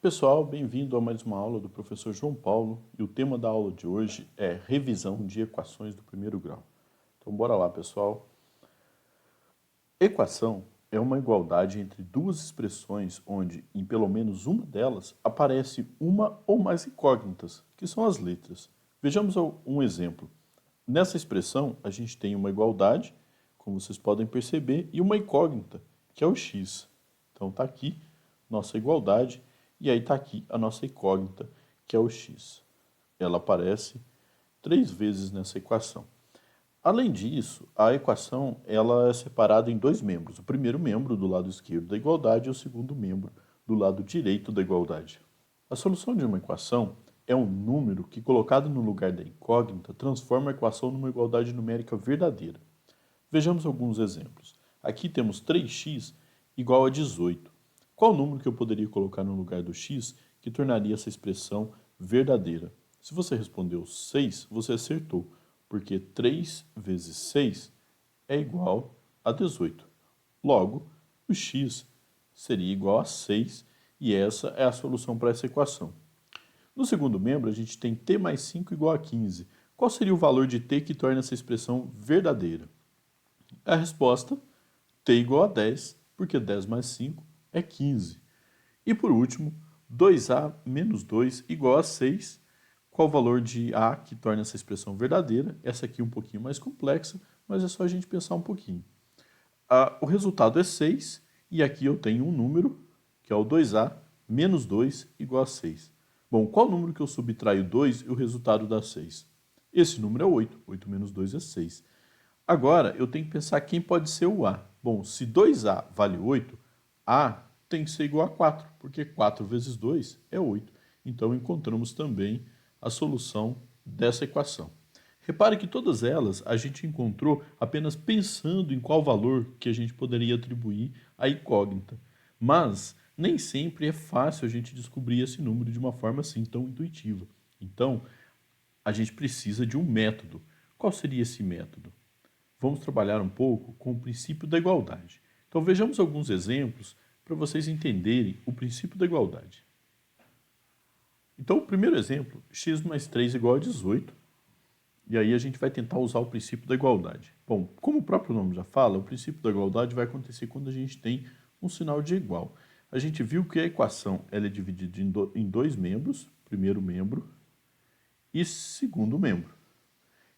Pessoal, bem-vindo a mais uma aula do professor João Paulo e o tema da aula de hoje é revisão de equações do primeiro grau. Então, bora lá, pessoal. Equação é uma igualdade entre duas expressões onde, em pelo menos uma delas, aparece uma ou mais incógnitas, que são as letras. Vejamos um exemplo. Nessa expressão, a gente tem uma igualdade, como vocês podem perceber, e uma incógnita, que é o x. Então, está aqui nossa igualdade, e aí está aqui a nossa incógnita, que é o x. Ela aparece 3 vezes nessa equação. Além disso, a equação ela é separada em dois membros. O primeiro membro do lado esquerdo da igualdade e o segundo membro do lado direito da igualdade. A solução de uma equação é um número que, colocado no lugar da incógnita, transforma a equação numa igualdade numérica verdadeira. Vejamos alguns exemplos. Aqui temos 3x igual a 18. Qual número que eu poderia colocar no lugar do x que tornaria essa expressão verdadeira? Se você respondeu 6, você acertou, porque 3 vezes 6 é igual a 18. Logo, o x seria igual a 6 e essa é a solução para essa equação. No segundo membro, a gente tem t mais 5 igual a 15. Qual seria o valor de t que torna essa expressão verdadeira? A resposta, t igual a 10, porque 10 mais 5 é 15. E por último, 2a menos 2 igual a 6. Qual o valor de a que torna essa expressão verdadeira? Essa aqui é um pouquinho mais complexa, mas é só a gente pensar um pouquinho. O resultado é 6, e aqui eu tenho um número, que é o 2a menos 2 igual a 6. Bom, qual número que eu subtraio 2 e o resultado dá 6? Esse número é 8. 8 menos 2 é 6. Agora, eu tenho que pensar quem pode ser o A. Bom, se 2A vale 8, A tem que ser igual a 4, porque 4 vezes 2 é 8. Então, encontramos também a solução dessa equação. Repare que todas elas a gente encontrou apenas pensando em qual valor que a gente poderia atribuir à incógnita. Mas nem sempre é fácil a gente descobrir esse número de uma forma assim tão intuitiva. Então, a gente precisa de um método. Qual seria esse método? Vamos trabalhar um pouco com o princípio da igualdade. Então vejamos alguns exemplos para vocês entenderem o princípio da igualdade. Então, o primeiro exemplo, x mais 3 igual a 18. E aí a gente vai tentar usar o princípio da igualdade. Bom, como o próprio nome já fala, o princípio da igualdade vai acontecer quando a gente tem um sinal de igual. A gente viu que a equação ela é dividida em dois membros, primeiro membro e segundo membro.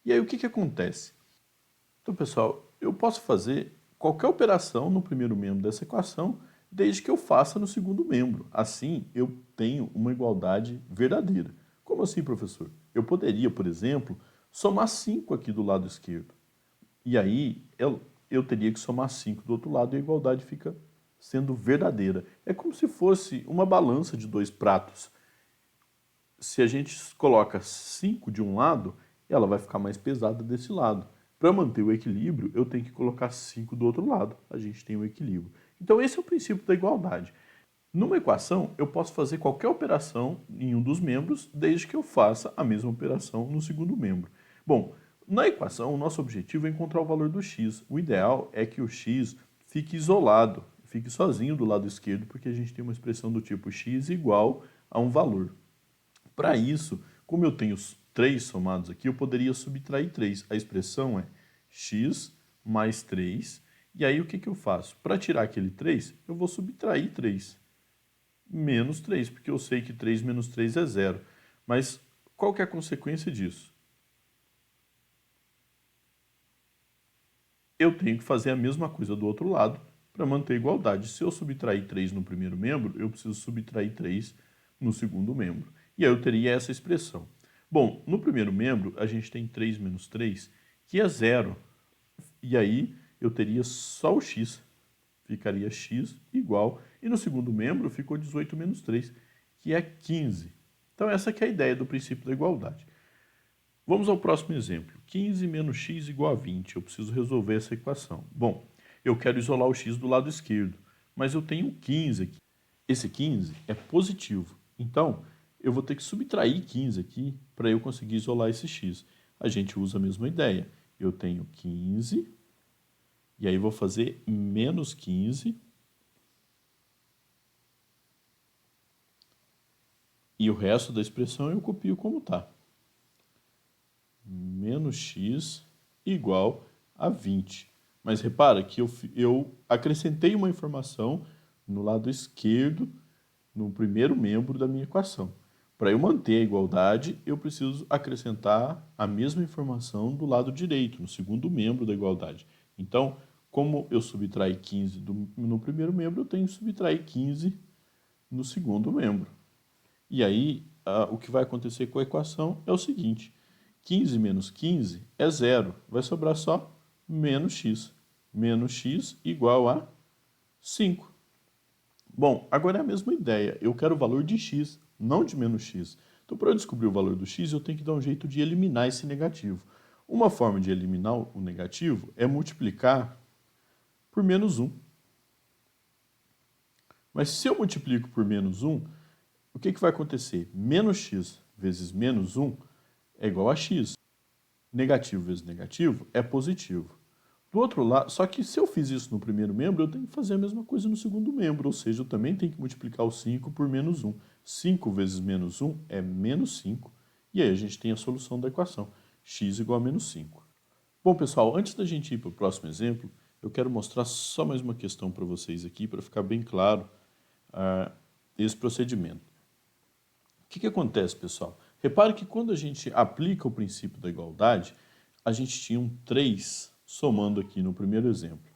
E aí o que acontece? Então, pessoal, eu posso fazer qualquer operação no primeiro membro dessa equação, desde que eu faça no segundo membro. Assim, eu tenho uma igualdade verdadeira. Como assim, professor? Eu poderia, por exemplo, somar 5 aqui do lado esquerdo. E aí, eu teria que somar 5 do outro lado e a igualdade fica sendo verdadeira. É como se fosse uma balança de dois pratos. Se a gente coloca 5 de um lado, ela vai ficar mais pesada desse lado. Para manter o equilíbrio, eu tenho que colocar 5 do outro lado. A gente tem o equilíbrio. Então, esse é o princípio da igualdade. Numa equação, eu posso fazer qualquer operação em um dos membros, desde que eu faça a mesma operação no segundo membro. Bom, na equação, o nosso objetivo é encontrar o valor do x. O ideal é que o x fique isolado, fique sozinho do lado esquerdo, porque a gente tem uma expressão do tipo x igual a um valor. Para isso, como eu tenho 3 somados aqui, eu poderia subtrair 3. A expressão é x mais 3. E aí o que eu faço? Para tirar aquele 3, eu vou subtrair 3. Menos 3, porque eu sei que 3 menos 3 é 0. Mas qual que é a consequência disso? Eu tenho que fazer a mesma coisa do outro lado para manter a igualdade. Se eu subtrair 3 no primeiro membro, eu preciso subtrair 3 no segundo membro. E aí eu teria essa expressão. Bom, no primeiro membro, a gente tem 3 menos 3, que é 0. E aí eu teria só o x. Ficaria x igual. E no segundo membro ficou 18 menos 3, que é 15. Então essa que é a ideia do princípio da igualdade. Vamos ao próximo exemplo. 15 menos x igual a 20. Eu preciso resolver essa equação. Bom, eu quero isolar o x do lado esquerdo, mas eu tenho 15 aqui. Esse 15 é positivo. Então, eu vou ter que subtrair 15 aqui para eu conseguir isolar esse x. A gente usa a mesma ideia. Eu tenho 15, e aí vou fazer menos 15. E o resto da expressão eu copio como está. Menos x igual a 20. Mas repara que eu acrescentei uma informação no lado esquerdo, no primeiro membro da minha equação. Para eu manter a igualdade, eu preciso acrescentar a mesma informação do lado direito, no segundo membro da igualdade. Então, como eu subtraí 15 no primeiro membro, eu tenho que subtrair 15 no segundo membro. E aí, o que vai acontecer com a equação é o seguinte: 15 menos 15 é zero, vai sobrar só menos x. Menos x igual a 5. Bom, agora é a mesma ideia, eu quero o valor de x, não de menos x. Então, para eu descobrir o valor do x, eu tenho que dar um jeito de eliminar esse negativo. Uma forma de eliminar o negativo é multiplicar por menos 1. Mas se eu multiplico por menos 1, o que vai acontecer? Menos x vezes menos 1 é igual a x. Negativo vezes negativo é positivo. Do outro lado, só que se eu fiz isso no primeiro membro, eu tenho que fazer a mesma coisa no segundo membro, ou seja, eu também tenho que multiplicar o 5 por menos 1. 5 vezes menos 1 é menos 5, e aí a gente tem a solução da equação, x igual a menos 5. Bom, pessoal, antes da gente ir para o próximo exemplo, eu quero mostrar só mais uma questão para vocês aqui, para ficar bem claro esse procedimento. O que acontece, pessoal? Repare que quando a gente aplica o princípio da igualdade, a gente tinha um 3 somando aqui no primeiro exemplo.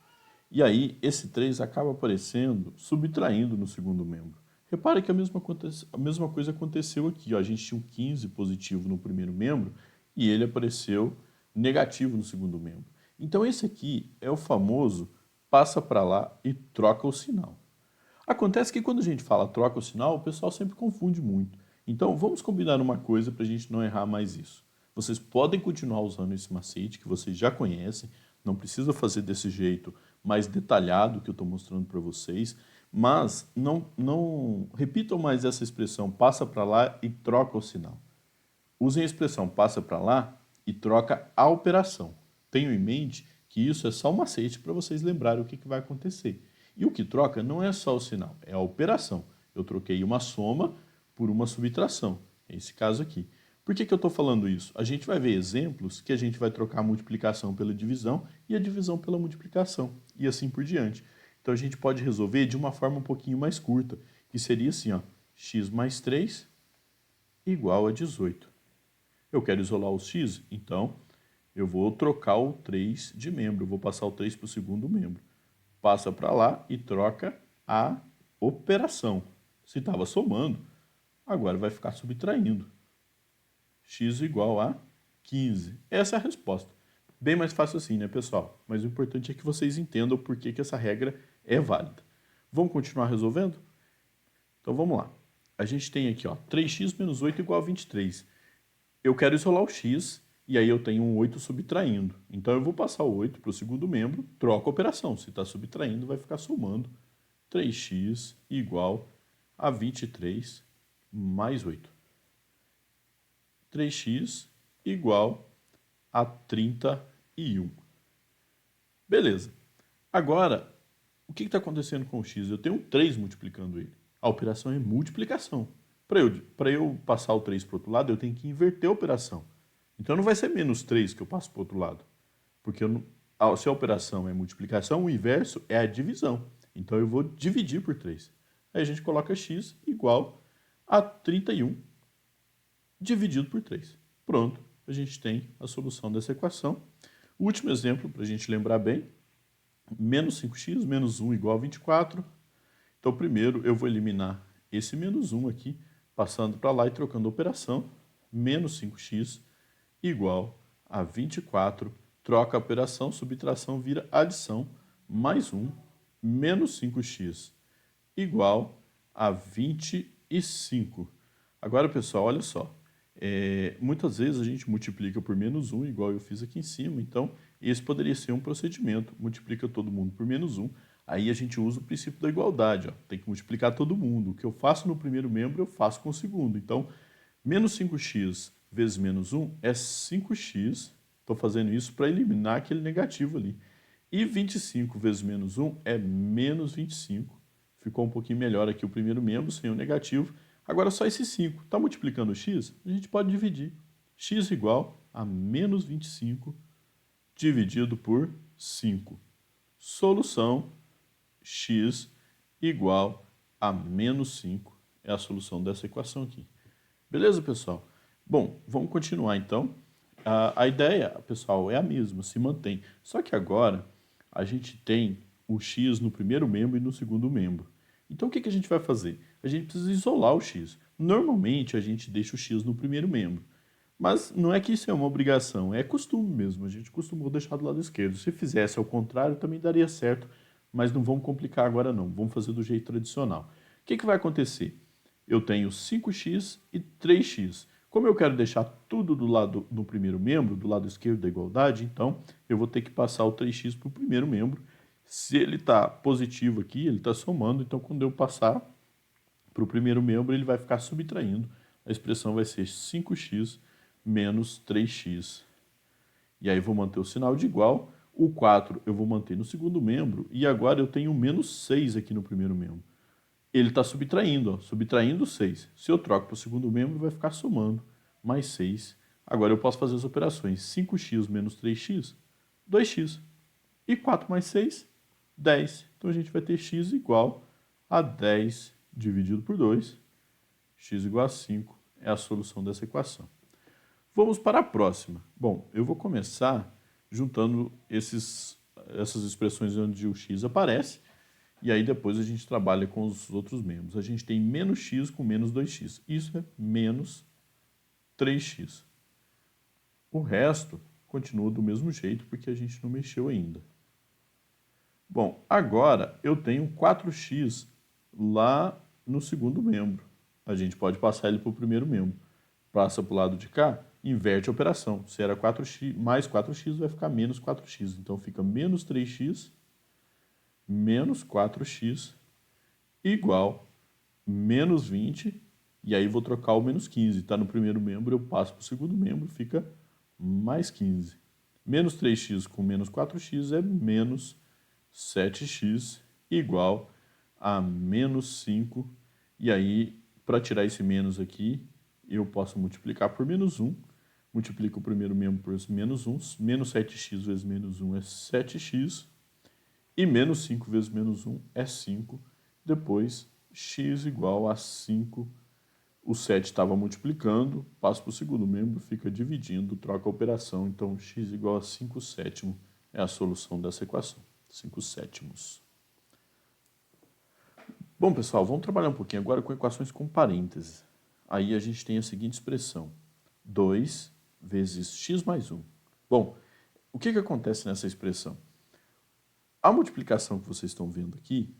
E aí, esse 3 acaba aparecendo subtraindo no segundo membro. Repare que a mesma coisa aconteceu aqui. Ó. A gente tinha um 15 positivo no primeiro membro e ele apareceu negativo no segundo membro. Então, esse aqui é o famoso passa para lá e troca o sinal. Acontece que quando a gente fala troca o sinal, o pessoal sempre confunde muito. Então, vamos combinar uma coisa para a gente não errar mais isso. Vocês podem continuar usando esse macete que vocês já conhecem, não precisa fazer desse jeito mais detalhado que eu estou mostrando para vocês, mas não repitam mais essa expressão passa para lá e troca o sinal. Usem a expressão passa para lá e troca a operação. Tenham em mente que isso é só um macete para vocês lembrarem o que vai acontecer. E o que troca não é só o sinal, é a operação. Eu troquei uma soma por uma subtração, esse caso aqui. Por que eu estou falando isso? A gente vai ver exemplos que a gente vai trocar a multiplicação pela divisão e a divisão pela multiplicação, e assim por diante. Então a gente pode resolver de uma forma um pouquinho mais curta, que seria assim, ó, x mais 3 igual a 18. Eu quero isolar o x, então eu vou trocar o 3 de membro, eu vou passar o 3 para o segundo membro. Passa para lá e troca a operação. Se estava somando, agora vai ficar subtraindo. X igual a 15. Essa é a resposta. Bem mais fácil assim, né, pessoal? Mas o importante é que vocês entendam por que essa regra é válida. Vamos continuar resolvendo? Então vamos lá. A gente tem aqui, ó, 3x menos 8 igual a 23. Eu quero isolar o x, e aí eu tenho um 8 subtraindo. Então eu vou passar o 8 para o segundo membro, troco a operação. Se está subtraindo, vai ficar somando 3x igual a 23 mais 8. 3x igual a 31. Beleza. Agora, o que está acontecendo com o x? Eu tenho 3 multiplicando ele. A operação é multiplicação. Para eu passar o 3 para o outro lado, eu tenho que inverter a operação. Então não vai ser menos 3 que eu passo para o outro lado. Porque se a operação é multiplicação, o inverso é a divisão. Então eu vou dividir por 3. Aí a gente coloca x igual a 31 dividido por 3. Pronto, a gente tem a solução dessa equação. O último exemplo, para a gente lembrar bem, menos 5x menos 1 igual a 24. Então primeiro eu vou eliminar esse menos 1 aqui, passando para lá e trocando a operação. Menos 5x igual a 24, troca a operação, subtração vira adição, mais 1, menos 5x igual a 25. Agora, pessoal, olha só. Muitas vezes a gente multiplica por menos 1, igual eu fiz aqui em cima. Então, esse poderia ser um procedimento. Multiplica todo mundo por menos 1. Aí a gente usa o princípio da igualdade. Ó. Tem que multiplicar todo mundo. O que eu faço no primeiro membro, eu faço com o segundo. Então, menos 5x vezes menos 1 é 5x. Estou fazendo isso para eliminar aquele negativo ali. E 25 vezes menos 1 é menos 25. Ficou um pouquinho melhor aqui o primeiro membro, sem o negativo. Agora só esse 5. Está multiplicando o x? A gente pode dividir. X igual a menos 25 dividido por 5. Solução x igual a menos 5 é a solução dessa equação aqui. Beleza, pessoal? Bom, vamos continuar então. A ideia, pessoal, é a mesma, se mantém. Só que agora a gente tem o x no primeiro membro e no segundo membro. Então o que a gente vai fazer? A gente precisa isolar o x. Normalmente a gente deixa o x no primeiro membro. Mas não é que isso é uma obrigação, é costume mesmo. A gente costumou deixar do lado esquerdo. Se fizesse ao contrário, também daria certo, mas não vamos complicar agora não. Vamos fazer do jeito tradicional. O que vai acontecer? Eu tenho 5x e 3x. Como eu quero deixar tudo do lado do primeiro membro, do lado esquerdo da igualdade, então eu vou ter que passar o 3x para o primeiro membro. Se ele está positivo aqui, ele está somando, então quando eu passar para o primeiro membro, ele vai ficar subtraindo. A expressão vai ser 5x menos 3x. E aí vou manter o sinal de igual. O 4 eu vou manter no segundo membro. E agora eu tenho menos 6 aqui no primeiro membro. Ele está subtraindo, ó, subtraindo 6. Se eu troco para o segundo membro, vai ficar somando mais 6. Agora eu posso fazer as operações. 5x menos 3x, 2x. E 4 mais 6, 10. Então a gente vai ter x igual a 10 dividido por 2. X igual a 5 é a solução dessa equação. Vamos para a próxima. Bom, eu vou começar juntando essas expressões onde o x aparece, e aí depois a gente trabalha com os outros membros. A gente tem menos x com menos 2x. Isso é menos 3x. O resto continua do mesmo jeito, porque a gente não mexeu ainda. Bom, agora eu tenho 4x lá no segundo membro. A gente pode passar ele para o primeiro membro. Passa para o lado de cá, inverte a operação. Se era 4x mais 4x, vai ficar menos 4x. Então fica menos 3x menos 4x igual menos 20. E aí vou trocar o menos 15. Está no primeiro membro, eu passo para o segundo membro, fica mais 15. Menos 3x com menos 4x é menos 7x igual a menos 5. E aí, para tirar esse menos aqui, eu posso multiplicar por menos 1. Multiplico o primeiro membro por menos 1. Menos 7x vezes menos 1 é 7x. E menos 5 vezes menos 1 é 5. Depois, x igual a 5. O 7 estava multiplicando, passo para o segundo membro, fica dividindo, troca a operação. Então, x igual a 5 sétimos é a solução dessa equação. 5 sétimos. Bom, pessoal, vamos trabalhar um pouquinho agora com equações com parênteses. Aí a gente tem a seguinte expressão. 2 vezes x mais 1. Bom, o que acontece nessa expressão? A multiplicação que vocês estão vendo aqui,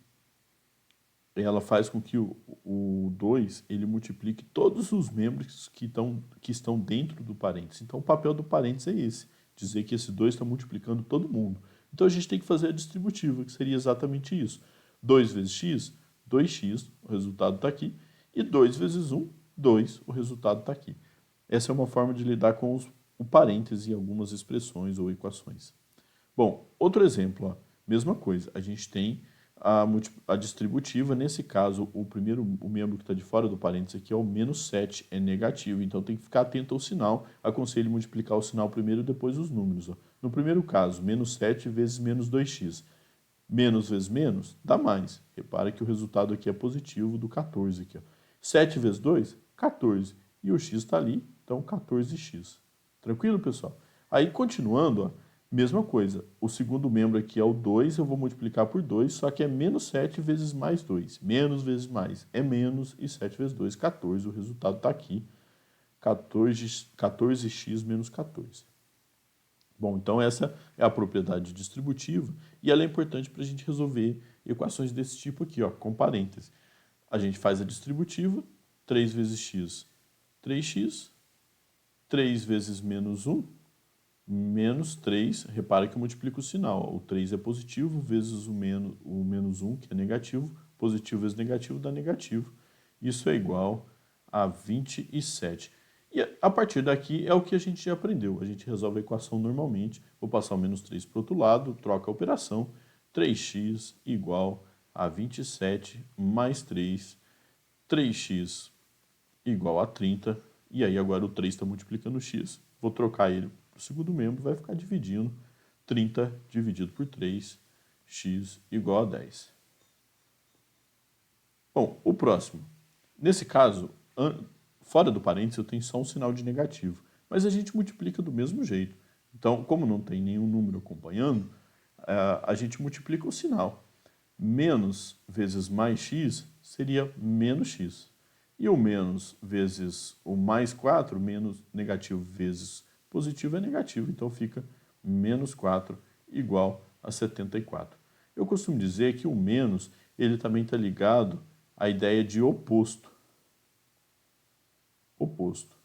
ela faz com que o 2 ele multiplique todos os membros que estão dentro do parênteses. Então, o papel do parênteses é esse, dizer que esse 2 está multiplicando todo mundo. Então, a gente tem que fazer a distributiva, que seria exatamente isso. 2 vezes x, 2x, o resultado está aqui. E 2 vezes 1, 2, o resultado está aqui. Essa é uma forma de lidar com o parêntese em algumas expressões ou equações. Bom, outro exemplo, ó, mesma coisa. A gente tem a distributiva, nesse caso, o membro que está de fora do parênteses aqui é o menos 7, é negativo, então tem que ficar atento ao sinal. Aconselho multiplicar o sinal primeiro e depois os números. Ó. No primeiro caso, menos 7 vezes menos 2x. Menos vezes menos dá mais. Repara que o resultado aqui é positivo do 14. Aqui, ó. 7 vezes 2, 14. E o x está ali, então 14x. Tranquilo, pessoal? Aí, continuando, ó, mesma coisa. O segundo membro aqui é o 2, eu vou multiplicar por 2, só que é menos 7 vezes mais 2. Menos vezes mais é menos, e 7 vezes 2, 14. O resultado está aqui, 14x menos 14. Bom, então essa é a propriedade distributiva e ela é importante para a gente resolver equações desse tipo aqui, ó, com parênteses. A gente faz a distributiva, 3 vezes x, 3x, 3 vezes menos 1, menos 3, repara que eu multiplico o sinal, ó, o 3 é positivo, vezes o menos 1, que é negativo, positivo vezes negativo dá negativo. Isso é igual a 27. E a partir daqui é o que a gente já aprendeu. A gente resolve a equação normalmente. Vou passar o menos 3 para o outro lado, troca a operação. 3x igual a 27 mais 3. 3x igual a 30. E aí agora o 3 está multiplicando o x. Vou trocar ele para o segundo membro, vai ficar dividindo 30 dividido por 3, x igual a 10. Bom, o próximo. Nesse caso, fora do parênteses eu tenho só um sinal de negativo, mas a gente multiplica do mesmo jeito. Então, como não tem nenhum número acompanhando, a gente multiplica o sinal. Menos vezes mais x seria menos x. E o menos vezes o mais 4, menos negativo vezes positivo é negativo, então fica menos 4 igual a 74. Eu costumo dizer que o menos ele também está ligado à ideia de oposto. Oposto.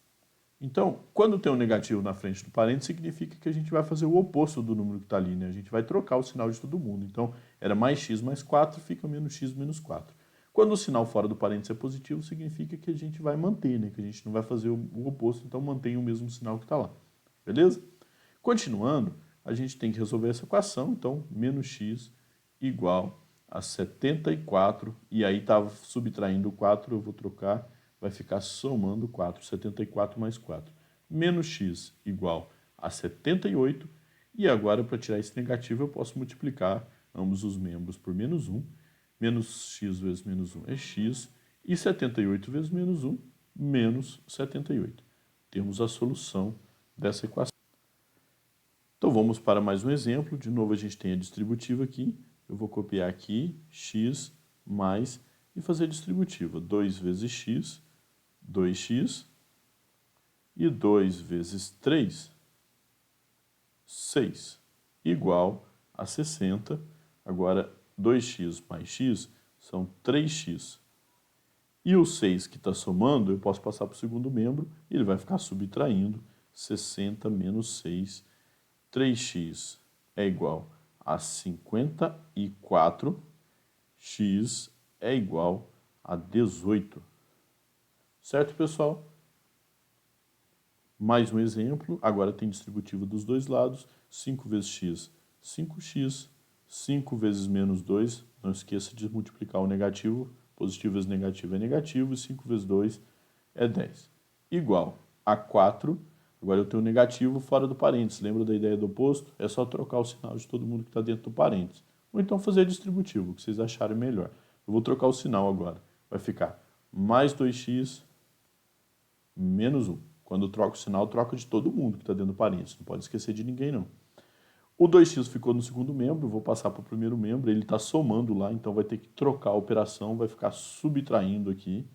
Então, quando tem um negativo na frente do parênteses, significa que a gente vai fazer o oposto do número que está ali, né? A gente vai trocar o sinal de todo mundo. Então, era mais x mais 4, fica menos x menos 4. Quando o sinal fora do parênteses é positivo, significa que a gente vai manter, né? Que a gente não vai fazer o oposto, então mantém o mesmo sinal que está lá. Beleza? Continuando, a gente tem que resolver essa equação. Então, menos x igual a 74. E aí estava subtraindo o 4, eu vou trocar, vai ficar somando 4. 74 mais 4. Menos x igual a 78. E agora, para tirar esse negativo, eu posso multiplicar ambos os membros por menos 1. Menos x vezes menos 1 é x. E 78 vezes menos 1, menos 78. Temos a solução dessa equação. Então vamos para mais um exemplo. De novo a gente tem a distributiva aqui. Eu vou copiar aqui x mais e fazer a distributiva. 2 vezes x, 2x. E 2 vezes 3, 6. Igual a 60. Agora 2x mais x são 3x. E o 6 que está somando, eu posso passar para o segundo membro e ele vai ficar subtraindo 60 menos 6. 3x é igual a 54, x é igual a 18. Certo, pessoal? Mais um exemplo, agora tem distributiva dos dois lados, 5 vezes x, 5x, 5 vezes menos 2, não esqueça de multiplicar o negativo, positivo vezes negativo é negativo, e 5 vezes 2 é 10. Igual a 4. Agora eu tenho negativo fora do parênteses. Lembra da ideia do oposto? É só trocar o sinal de todo mundo que está dentro do parênteses. Ou então fazer distributivo, o que vocês acharem melhor. Eu vou trocar o sinal agora. Vai ficar mais 2x menos 1. Quando eu troco o sinal, eu troco de todo mundo que está dentro do parênteses. Não pode esquecer de ninguém, não. O 2x ficou no segundo membro, vou passar para o primeiro membro. Ele está somando lá, então vai ter que trocar a operação, vai ficar subtraindo aqui.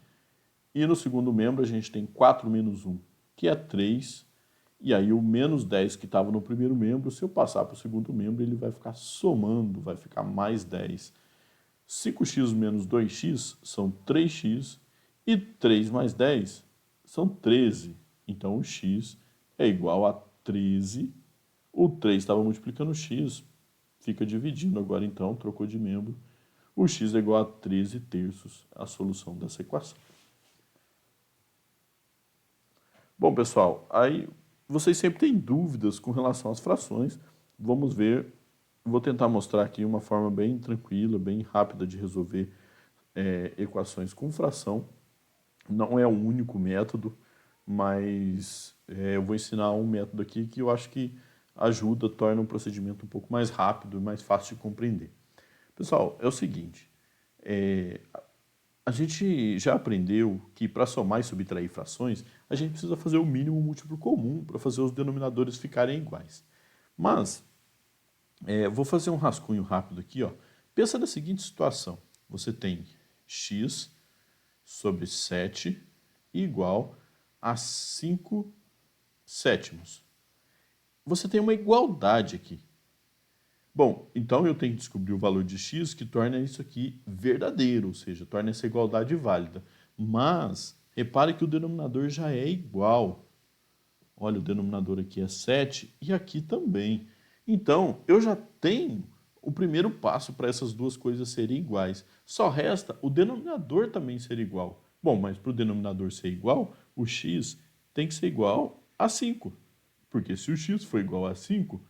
E no segundo membro a gente tem 4 menos 1, que é 3. E aí o menos 10 que estava no primeiro membro, se eu passar para o segundo membro, ele vai ficar somando, vai ficar mais 10. 5x menos 2x são 3x e 3 mais 10 são 13. Então o x é igual a 13. O 3 estava multiplicando o x, fica dividindo agora então, trocou de membro. O x é igual a 13 terços, a solução dessa equação. Bom, pessoal, aí vocês sempre têm dúvidas com relação às frações. Vamos ver, vou tentar mostrar aqui uma forma bem tranquila, bem rápida de resolver equações com fração. Não é o único método, mas eu vou ensinar um método aqui que eu acho que ajuda, torna o procedimento um pouco mais rápido e mais fácil de compreender. Pessoal, é o seguinte, a gente já aprendeu que para somar e subtrair frações, a gente precisa fazer o mínimo múltiplo comum para fazer os denominadores ficarem iguais. Mas, vou fazer um rascunho rápido aqui. Ó. Pensa na seguinte situação. Você tem x sobre 7 igual a 5 sétimos. Você tem uma igualdade aqui. Bom, então eu tenho que descobrir o valor de x que torna isso aqui verdadeiro, ou seja, torna essa igualdade válida. Mas, repare que o denominador já é igual. Olha, o denominador aqui é 7 e aqui também. Então, eu já tenho o primeiro passo para essas duas coisas serem iguais. Só resta o denominador também ser igual. Bom, mas para o denominador ser igual, o x tem que ser igual a 5. Porque se o x for igual a 5,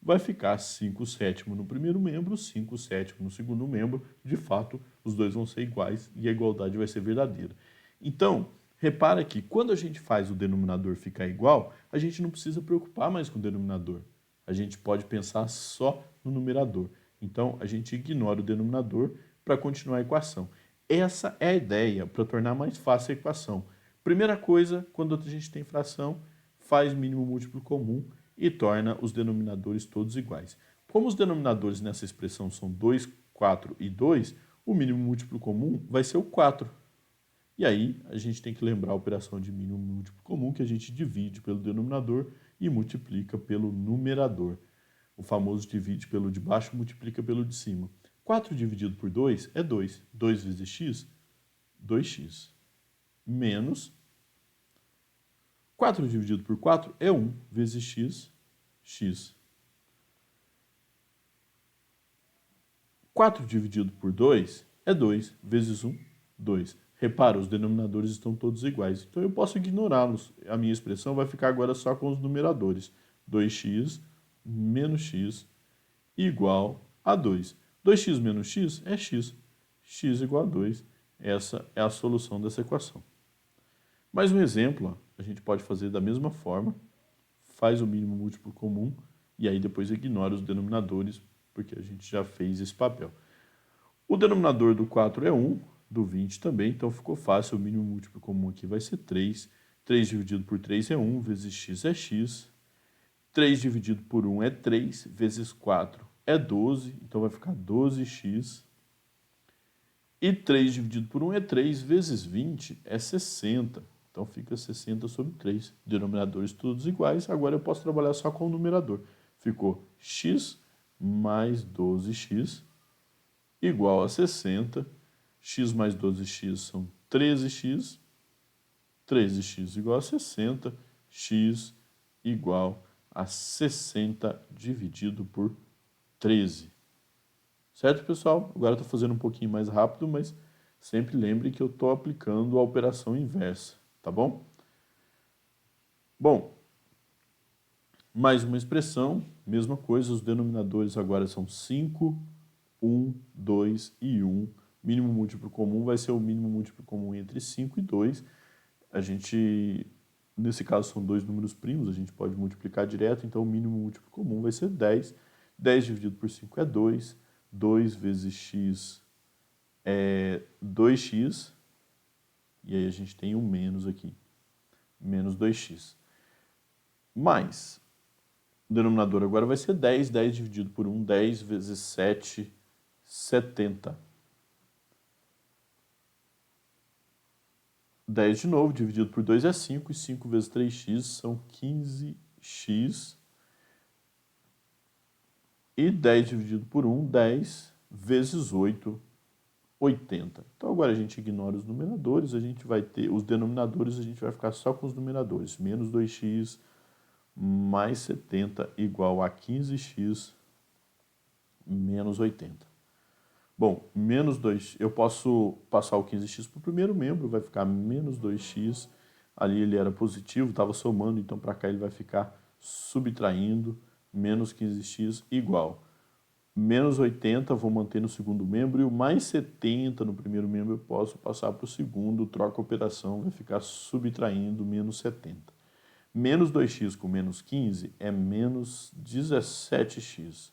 vai ficar 5 sétimos no primeiro membro, 5 sétimos no segundo membro. De fato, os dois vão ser iguais e a igualdade vai ser verdadeira. Então, Repara que quando a gente faz o denominador ficar igual, a gente não precisa preocupar mais com o denominador. A gente pode pensar só no numerador. Então, a gente ignora o denominador para continuar a equação. Essa é a ideia para tornar mais fácil a equação. Primeira coisa, quando a gente tem fração, faz mínimo múltiplo comum e torna os denominadores todos iguais. Como os denominadores nessa expressão são 2, 4 e 2, o mínimo múltiplo comum vai ser o 4. E aí a gente tem que lembrar a operação de mínimo múltiplo comum, que a gente divide pelo denominador e multiplica pelo numerador. O famoso divide pelo de baixo, multiplica pelo de cima. 4 dividido por 2 é 2. 2 vezes x, 2x. Menos 4 dividido por 4 é 1 vezes x, x. 4 dividido por 2 é 2 vezes 1, 2. Repara, os denominadores estão todos iguais, então eu posso ignorá-los. A minha expressão vai ficar agora só com os numeradores. 2x menos x igual a 2. 2x menos x é x. X igual a 2. Essa é a solução dessa equação. Mais um exemplo, ó, a gente pode fazer da mesma forma. Faz o mínimo múltiplo comum e aí depois ignora os denominadores, porque a gente já fez esse papel. O denominador do 4 é 1, do 20 também, então ficou fácil. O mínimo múltiplo comum aqui vai ser 3. 3 dividido por 3 é 1, vezes x é x. 3 dividido por 1 é 3, vezes 4 é 12, então vai ficar 12x. E 3 dividido por 1 é 3, vezes 20 é 60. Então fica 60 sobre 3. Denominadores todos iguais. Agora eu posso trabalhar só com o numerador. Ficou x mais 12x igual a 60. X mais 12x são 13x. 13x igual a 60. X igual a 60 dividido por 13. Certo, pessoal? Agora eu estou fazendo um pouquinho mais rápido, mas sempre lembre que eu estou aplicando a operação inversa, tá bom? Bom, mais uma expressão, mesma coisa, os denominadores agora são 5, 1, 2 e 1. Mínimo múltiplo comum vai ser o mínimo múltiplo comum entre 5 e 2. A gente, nesse caso, são dois números primos, a gente pode multiplicar direto, então o mínimo múltiplo comum vai ser 10. 10 dividido por 5 é 2. 2 vezes x é 2x, e aí a gente tem um menos aqui, menos 2x. Mais, o denominador agora vai ser 10, 10 dividido por 1, 10 vezes 7, 70. 10 de novo, dividido por 2 é 5, e 5 vezes 3x são 15x. E 10 dividido por 1, 10 vezes 8, 80. Então agora a gente ignora os numeradores, a gente vai ter os denominadores, a gente vai ficar só com os numeradores. Menos 2x mais 70 igual a 15x menos 80. Bom, menos 2, eu posso passar o 15x para o primeiro membro, vai ficar menos 2x. Ali ele era positivo, estava somando, então para cá ele vai ficar subtraindo. Menos 15x igual. Menos 80 vou manter no segundo membro e o mais 70 no primeiro membro eu posso passar para o segundo, troca a operação, vai ficar subtraindo menos 70. Menos 2x com menos 15 é menos 17x.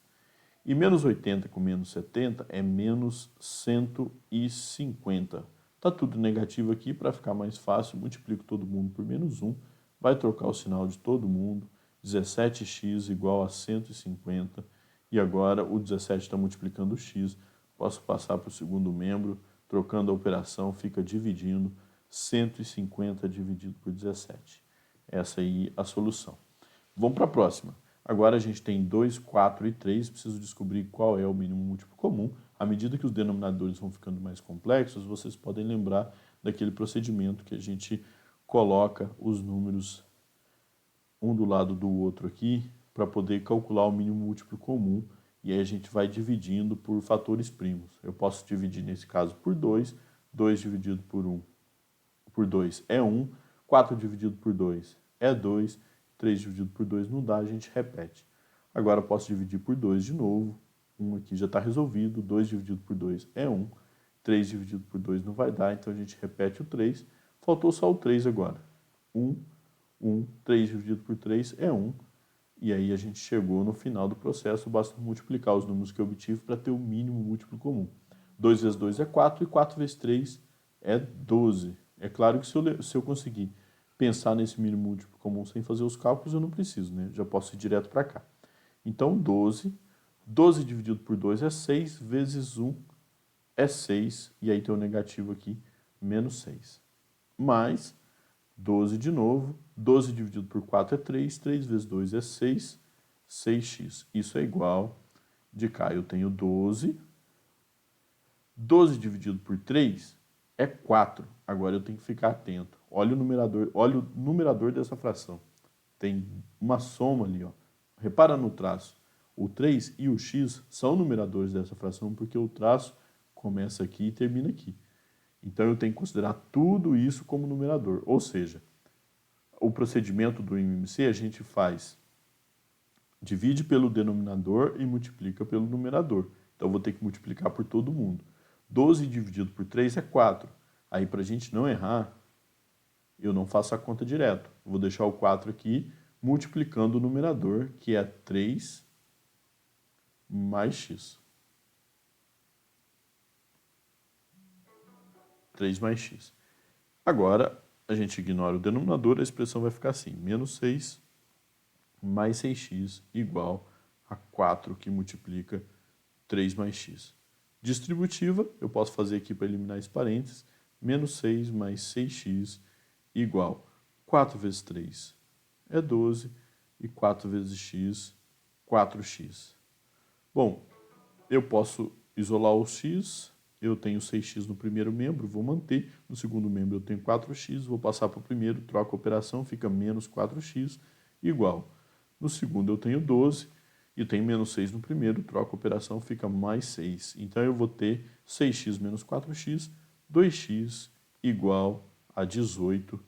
E menos 80 com menos 70 é menos 150. Está tudo negativo aqui, para ficar mais fácil, multiplico todo mundo por menos 1, vai trocar o sinal de todo mundo, 17x igual a 150, e agora o 17 está multiplicando o x, posso passar para o segundo membro, trocando a operação, fica dividindo, 150 dividido por 17. Essa aí é a solução. Vamos para a próxima. Agora a gente tem 2, 4 e 3, preciso descobrir qual é o mínimo múltiplo comum. À medida que os denominadores vão ficando mais complexos, vocês podem lembrar daquele procedimento que a gente coloca os números um do lado do outro aqui, para poder calcular o mínimo múltiplo comum, e aí a gente vai dividindo por fatores primos. Eu posso dividir, nesse caso, por 2, 2 dividido por 2 é 1, 4 dividido por 2 é 2, 3 dividido por 2 não dá, a gente repete. Agora eu posso dividir por 2 de novo, 1 aqui já está resolvido, 2 dividido por 2 é 1, 3 dividido por 2 não vai dar, então a gente repete o 3, Faltou só o 3 agora. 1, 1, 3 dividido por 3 é 1. E aí a gente chegou no final do processo, basta multiplicar os números que eu obtive para ter o mínimo múltiplo comum. 2 vezes 2 é 4 e 4 vezes 3 é 12. É claro que se eu conseguir pensar nesse mínimo múltiplo comum sem fazer os cálculos, eu não preciso, né? Já posso ir direto para cá. Então, 12. 12 dividido por 2 é 6, vezes 1 é 6, e aí tem o negativo aqui, menos 6. Mais 12 de novo, 12 dividido por 4 é 3, 3 vezes 2 é 6, 6x. Isso é igual, de cá eu tenho 12, 12 dividido por 3 é 4. Agora eu tenho que ficar atento. Olha o numerador dessa fração. Tem uma soma ali, ó. Repara no traço. O 3 e o x são numeradores dessa fração porque o traço começa aqui e termina aqui. Então eu tenho que considerar tudo isso como numerador. Ou seja, o procedimento do MMC a gente faz, divide pelo denominador e multiplica pelo numerador. Então eu vou ter que multiplicar por todo mundo. 12 dividido por 3 é 4. Aí para a gente não errar, eu não faço a conta direto. Eu vou deixar o 4 aqui, multiplicando o numerador, que é 3 mais x. 3 mais x. Agora, a gente ignora o denominador, a expressão vai ficar assim, menos 6 mais 6x igual a 4, que multiplica 3 mais x. Distributiva, eu posso fazer aqui para eliminar esse parênteses, menos 6 mais 6x igual 4 vezes 3 é 12, e 4 vezes x, 4x. Bom, eu posso isolar o x, eu tenho 6x no primeiro membro, vou manter. No segundo membro eu tenho 4x, vou passar para o primeiro, troco a operação, fica menos 4x igual. No segundo eu tenho 12 e tenho menos 6 no primeiro, troco a operação, fica mais 6. Então eu vou ter 6x menos 4x, 2x igual a 18.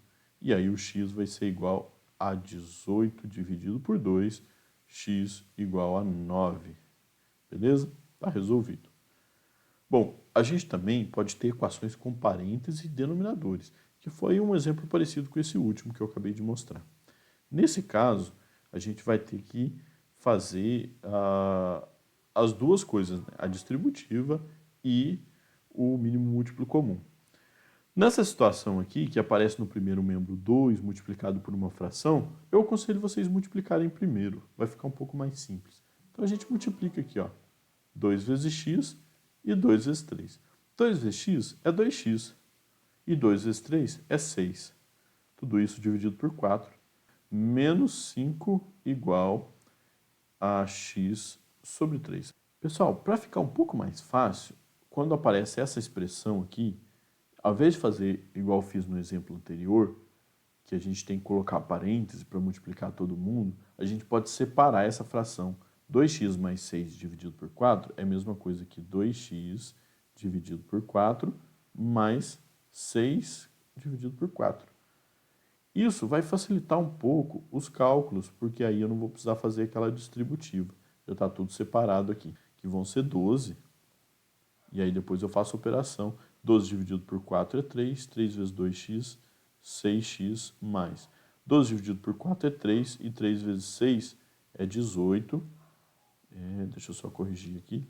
E aí o x vai ser igual a 18 dividido por 2, x igual a 9. Beleza? Está resolvido. Bom, a gente também pode ter equações com parênteses e denominadores, que foi um exemplo parecido com esse último que eu acabei de mostrar. Nesse caso, a gente vai ter que fazer as duas coisas, né? A distributiva e o mínimo múltiplo comum. Nessa situação aqui, que aparece no primeiro membro 2 multiplicado por uma fração, eu aconselho vocês multiplicarem primeiro, vai ficar um pouco mais simples. Então a gente multiplica aqui, ó, 2 vezes x e 2 vezes 3. 2 vezes x é 2x e 2 vezes 3 é 6. Tudo isso dividido por 4, menos 5 igual a x sobre 3. Pessoal, para ficar um pouco mais fácil, quando aparece essa expressão aqui, ao invés de fazer igual fiz no exemplo anterior, que a gente tem que colocar parênteses para multiplicar todo mundo, a gente pode separar essa fração. 2x mais 6 dividido por 4 é a mesma coisa que 2x dividido por 4 mais 6 dividido por 4. Isso vai facilitar um pouco os cálculos, porque aí eu não vou precisar fazer aquela distributiva. Já está tudo separado aqui, que vão ser 12. E aí depois eu faço a operação. 12 dividido por 4 é 3, 3 vezes 2x, 6x mais. 12 dividido por 4 é 3, e 3 vezes 6 é 18. Deixa eu só corrigir aqui.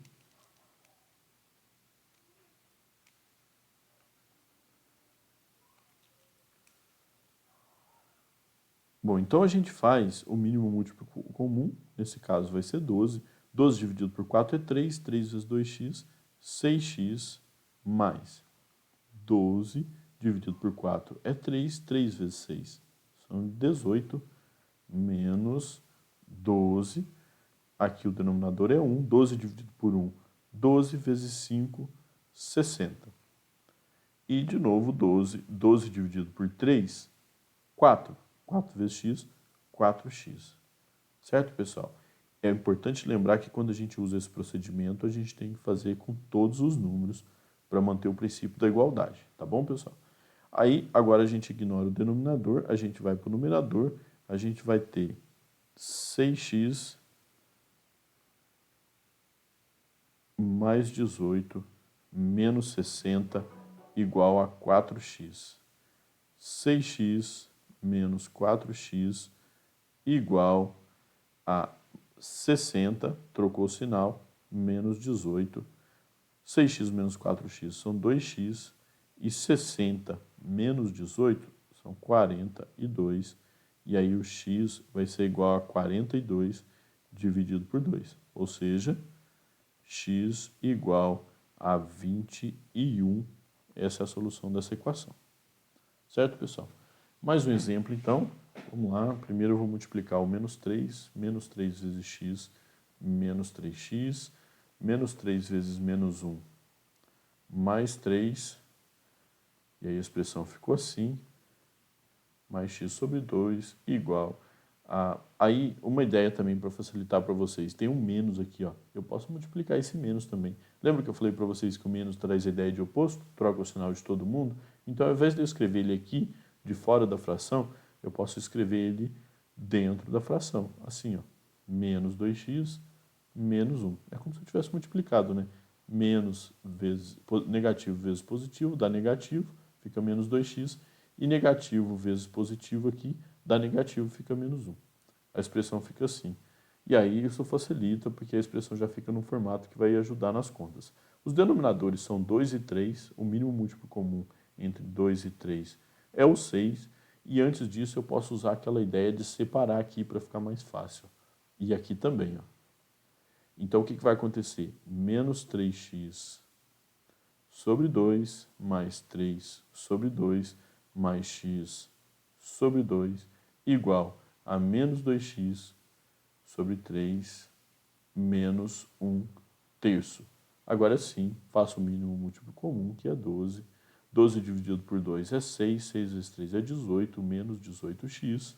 Bom, então a gente faz o mínimo múltiplo comum, nesse caso vai ser 12. 12 dividido por 4 é 3, 3 vezes 2x, 6x mais. 12 dividido por 4 é 3, 3 vezes 6 são 18, menos 12. Aqui o denominador é 1, 12 dividido por 1, 12 vezes 5, 60. E de novo 12, 12 dividido por 3, 4. 4 vezes x, 4x. Certo, pessoal? É importante lembrar que quando a gente usa esse procedimento, a gente tem que fazer com todos os números para manter o princípio da igualdade. Tá bom, pessoal? Aí, agora a gente ignora o denominador, a gente vai para o numerador, a gente vai ter 6x mais 18 menos 60 igual a 4x. 6x menos 4x igual a 60, trocou o sinal, menos 18. 6x menos 4x são 2x e 60 menos 18 são 42. E aí o x vai ser igual a 42 dividido por 2. Ou seja, x igual a 21. Essa é a solução dessa equação. Certo, pessoal? Mais um exemplo, então. Vamos lá. Primeiro eu vou multiplicar o menos 3 vezes x, menos 3x, menos 3 vezes menos 1, mais 3. E aí a expressão ficou assim, mais x sobre 2 igual a... Aí, uma ideia também para facilitar para vocês, tem um menos aqui, ó. Eu posso multiplicar esse menos também. Lembra que eu falei para vocês que o menos traz a ideia de oposto? Troca o sinal de todo mundo? Então, ao invés de eu escrever ele aqui, de fora da fração, eu posso escrever ele dentro da fração. Assim, ó, menos 2x, menos 1. É como se eu tivesse multiplicado, né? Menos vezes negativo vezes positivo dá negativo, fica menos 2x. E negativo vezes positivo aqui dá negativo, fica menos 1. A expressão fica assim. E aí isso facilita, porque a expressão já fica num formato que vai ajudar nas contas. Os denominadores são 2 e 3, o mínimo múltiplo comum entre 2 e 3 é o 6, e antes disso eu posso usar aquela ideia de separar aqui para ficar mais fácil. E aqui também, ó. Então o que vai acontecer? Menos 3x sobre 2 mais 3 sobre 2 mais x sobre 2 igual a menos 2x sobre 3 menos 1 terço. Agora sim, faço o mínimo múltiplo comum, que é 12. 12 dividido por 2 é 6, 6 vezes 3 é 18, menos 18x,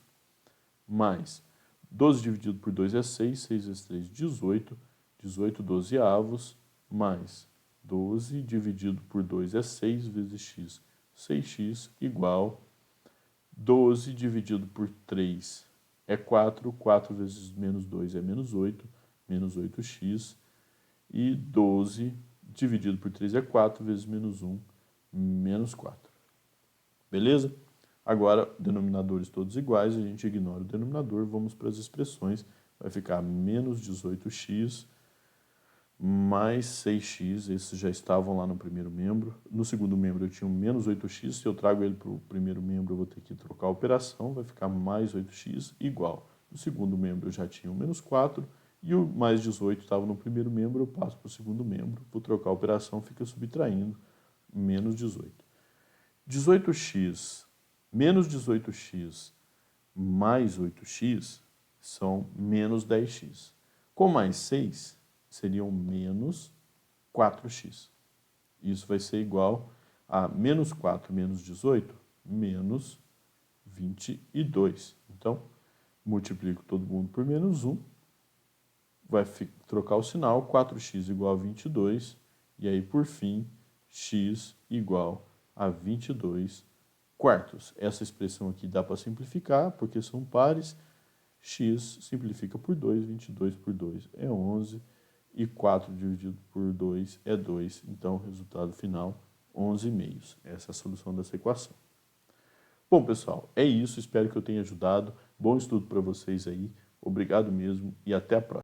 mais 12 dividido por 2 é 6, 6 vezes 3 é 18, 18 dozeavos, mais 12 dividido por 2 é 6 vezes x, 6x igual 12 dividido por 3 é 4, 4 vezes menos 2 é menos 8, menos 8x, e 12 dividido por 3 é 4 vezes menos 1, menos 4. Beleza? Agora, denominadores todos iguais, a gente ignora o denominador, vamos para as expressões. Vai ficar menos 18x mais 6x, esses já estavam lá no primeiro membro. No segundo membro eu tinha um menos 8x, se eu trago ele para o primeiro membro eu vou ter que trocar a operação, vai ficar mais 8x igual. No segundo membro eu já tinha um menos 4, e o mais 18 estava no primeiro membro, eu passo para o segundo membro, vou trocar a operação, fica subtraindo menos 18. 18x menos 18x mais 8x são menos 10x. Com mais 6, seriam menos 4x. Isso vai ser igual a menos 4 menos 18, menos 22. Então, multiplico todo mundo por menos 1, vai trocar o sinal, 4x igual a 22, e aí, por fim, x igual a 22 quartos. Essa expressão aqui dá para simplificar, porque são pares. X simplifica por 2, 22 por 2 é 11, e 4 dividido por 2 é 2. Então, o resultado final, 11 meios. Essa é a solução dessa equação. Bom, pessoal, é isso. Espero que eu tenha ajudado. Bom estudo para vocês aí. Obrigado mesmo e até a próxima.